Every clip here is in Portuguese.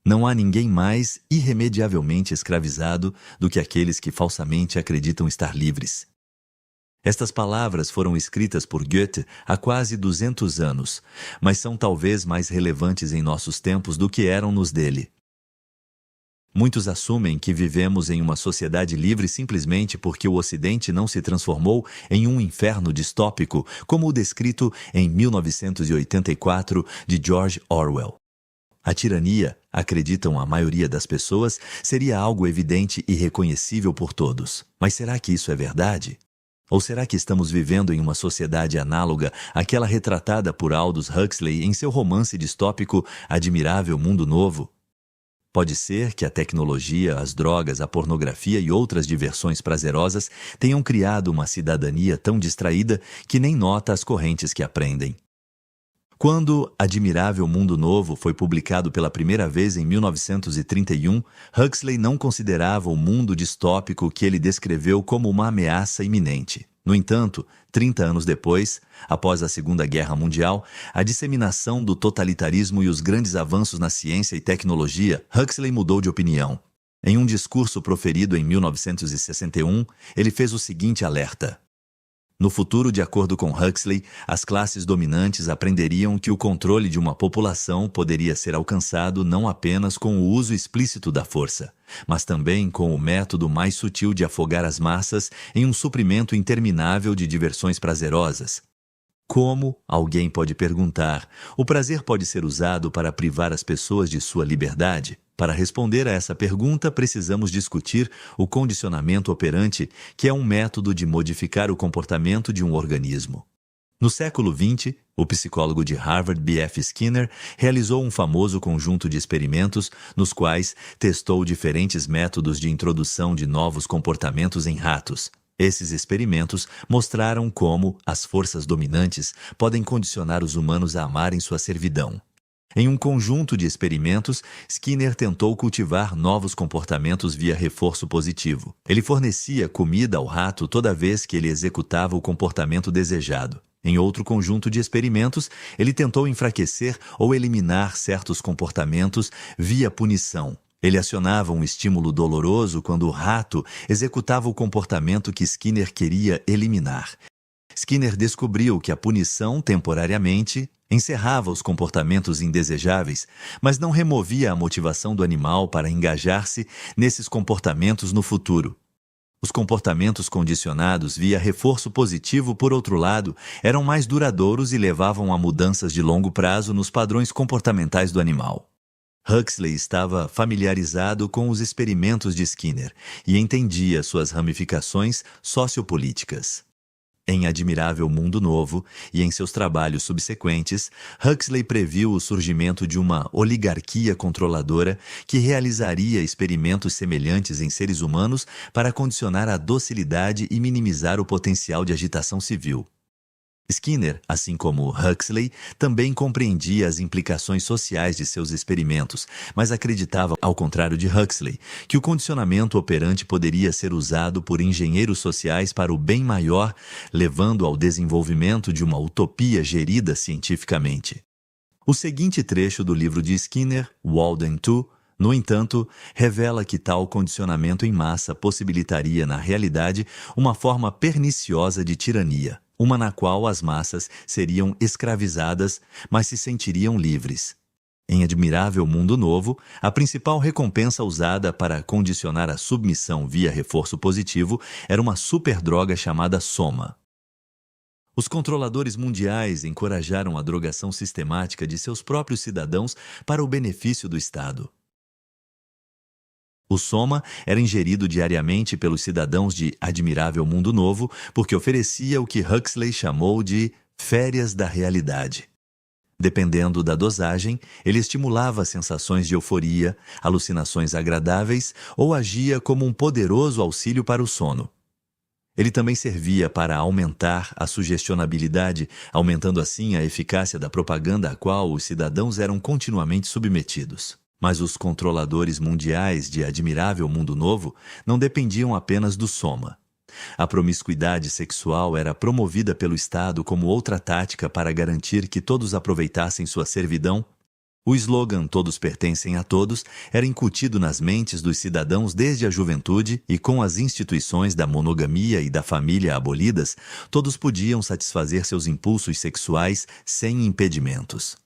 Não há ninguém mais irremediavelmente escravizado do que aqueles que falsamente acreditam estar livres. Estas palavras foram escritas por Goethe há quase 200 anos, mas são talvez mais relevantes em nossos tempos do que eram nos dele. Muitos assumem que vivemos em uma sociedade livre simplesmente porque o Ocidente não se transformou em um inferno distópico, como o descrito em 1984 de George Orwell. A tirania, acreditam a maioria das pessoas, seria algo evidente e reconhecível por todos. Mas será que isso é verdade? Ou será que estamos vivendo em uma sociedade análoga àquela retratada por Aldous Huxley em seu romance distópico Admirável Mundo Novo? Pode ser que a tecnologia, as drogas, a pornografia e outras diversões prazerosas tenham criado uma cidadania tão distraída que nem nota as correntes que a prendem. Quando Admirável Mundo Novo foi publicado pela primeira vez em 1931, Huxley não considerava o mundo distópico que ele descreveu como uma ameaça iminente. No entanto, 30 anos depois, após a Segunda Guerra Mundial, a disseminação do totalitarismo e os grandes avanços na ciência e tecnologia, Huxley mudou de opinião. Em um discurso proferido em 1961, ele fez o seguinte alerta: no futuro, de acordo com Huxley, as classes dominantes aprenderiam que o controle de uma população poderia ser alcançado não apenas com o uso explícito da força, mas também com o método mais sutil de afogar as massas em um suprimento interminável de diversões prazerosas. Como, alguém pode perguntar, o prazer pode ser usado para privar as pessoas de sua liberdade? Para responder a essa pergunta, precisamos discutir o condicionamento operante, que é um método de modificar o comportamento de um organismo. No século XX, o psicólogo de Harvard, B.F. Skinner, realizou um famoso conjunto de experimentos nos quais testou diferentes métodos de introdução de novos comportamentos em ratos. Esses experimentos mostraram como as forças dominantes podem condicionar os humanos a amarem sua servidão. Em um conjunto de experimentos, Skinner tentou cultivar novos comportamentos via reforço positivo. Ele fornecia comida ao rato toda vez que ele executava o comportamento desejado. Em outro conjunto de experimentos, ele tentou enfraquecer ou eliminar certos comportamentos via punição. Ele acionava um estímulo doloroso quando o rato executava o comportamento que Skinner queria eliminar. Skinner descobriu que a punição, temporariamente, encerrava os comportamentos indesejáveis, mas não removia a motivação do animal para engajar-se nesses comportamentos no futuro. Os comportamentos condicionados via reforço positivo, por outro lado, eram mais duradouros e levavam a mudanças de longo prazo nos padrões comportamentais do animal. Huxley estava familiarizado com os experimentos de Skinner e entendia suas ramificações sociopolíticas. Em Admirável Mundo Novo e em seus trabalhos subsequentes, Huxley previu o surgimento de uma oligarquia controladora que realizaria experimentos semelhantes em seres humanos para condicionar a docilidade e minimizar o potencial de agitação civil. Skinner, assim como Huxley, também compreendia as implicações sociais de seus experimentos, mas acreditava, ao contrário de Huxley, que o condicionamento operante poderia ser usado por engenheiros sociais para o bem maior, levando ao desenvolvimento de uma utopia gerida cientificamente. O seguinte trecho do livro de Skinner, Walden 2, no entanto, revela que tal condicionamento em massa possibilitaria, na realidade, uma forma perniciosa de tirania, uma na qual as massas seriam escravizadas, mas se sentiriam livres. Em Admirável Mundo Novo, a principal recompensa usada para condicionar a submissão via reforço positivo era uma superdroga chamada soma. Os controladores mundiais encorajaram a drogação sistemática de seus próprios cidadãos para o benefício do Estado. O soma era ingerido diariamente pelos cidadãos de Admirável Mundo Novo porque oferecia o que Huxley chamou de férias da realidade. Dependendo da dosagem, ele estimulava sensações de euforia, alucinações agradáveis ou agia como um poderoso auxílio para o sono. Ele também servia para aumentar a sugestionabilidade, aumentando assim a eficácia da propaganda a qual os cidadãos eram continuamente submetidos. Mas os controladores mundiais de Admirável Mundo Novo não dependiam apenas do soma. A promiscuidade sexual era promovida pelo Estado como outra tática para garantir que todos aproveitassem sua servidão. O slogan "Todos pertencem a todos" era incutido nas mentes dos cidadãos desde a juventude e, com as instituições da monogamia e da família abolidas, todos podiam satisfazer seus impulsos sexuais sem impedimentos.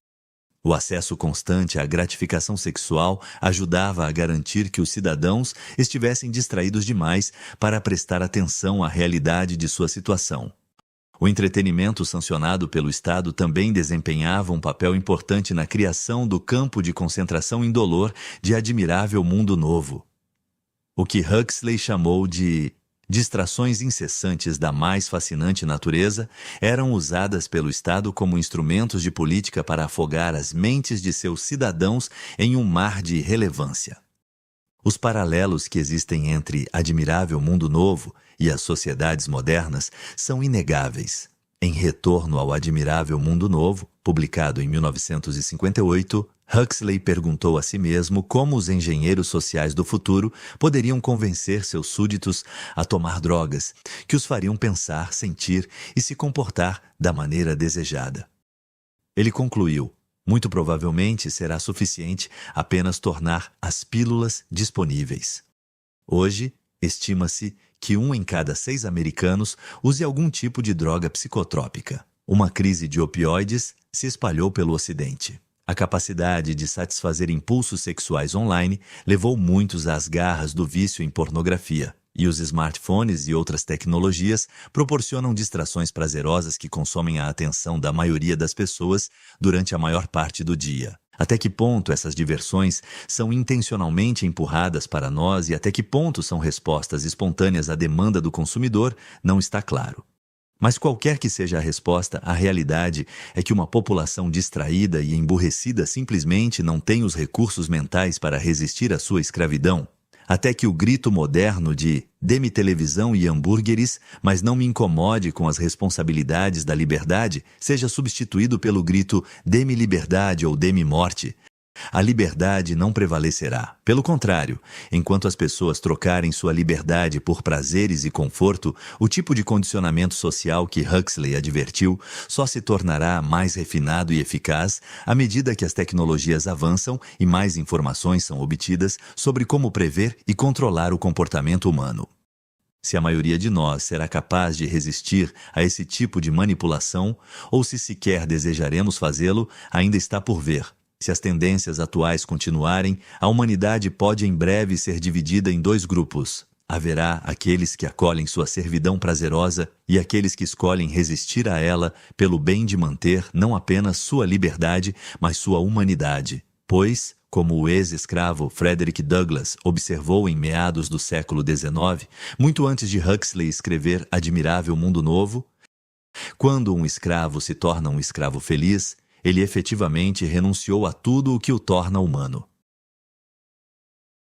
O acesso constante à gratificação sexual ajudava a garantir que os cidadãos estivessem distraídos demais para prestar atenção à realidade de sua situação. O entretenimento sancionado pelo Estado também desempenhava um papel importante na criação do campo de concentração indolor de Admirável Mundo Novo. O que Huxley chamou de distrações incessantes da mais fascinante natureza eram usadas pelo Estado como instrumentos de política para afogar as mentes de seus cidadãos em um mar de irrelevância. Os paralelos que existem entre Admirável Mundo Novo e as sociedades modernas são inegáveis. Em Retorno ao Admirável Mundo Novo, publicado em 1958, Huxley perguntou a si mesmo como os engenheiros sociais do futuro poderiam convencer seus súditos a tomar drogas que os fariam pensar, sentir e se comportar da maneira desejada. Ele concluiu: muito provavelmente será suficiente apenas tornar as pílulas disponíveis. Hoje, estima-se que 1 em cada 6 americanos use algum tipo de droga psicotrópica. Uma crise de opioides se espalhou pelo Ocidente. A capacidade de satisfazer impulsos sexuais online levou muitos às garras do vício em pornografia. E os smartphones e outras tecnologias proporcionam distrações prazerosas que consomem a atenção da maioria das pessoas durante a maior parte do dia. Até que ponto essas diversões são intencionalmente empurradas para nós e até que ponto são respostas espontâneas à demanda do consumidor não está claro. Mas qualquer que seja a resposta, a realidade é que uma população distraída e emburrecida simplesmente não tem os recursos mentais para resistir à sua escravidão. Até que o grito moderno de "dê-me televisão e hambúrgueres, mas não me incomode com as responsabilidades da liberdade" seja substituído pelo grito "dê-me liberdade ou dê-me morte", a liberdade não prevalecerá. Pelo contrário, enquanto as pessoas trocarem sua liberdade por prazeres e conforto, o tipo de condicionamento social que Huxley advertiu só se tornará mais refinado e eficaz à medida que as tecnologias avançam e mais informações são obtidas sobre como prever e controlar o comportamento humano. Se a maioria de nós será capaz de resistir a esse tipo de manipulação, ou se sequer desejaremos fazê-lo, ainda está por ver. Se as tendências atuais continuarem, a humanidade pode em breve ser dividida em 2 grupos. Haverá aqueles que acolhem sua servidão prazerosa e aqueles que escolhem resistir a ela pelo bem de manter não apenas sua liberdade, mas sua humanidade. Pois, como o ex-escravo Frederick Douglass observou em meados do século XIX, muito antes de Huxley escrever Admirável Mundo Novo, quando um escravo se torna um escravo feliz, ele efetivamente renunciou a tudo o que o torna humano.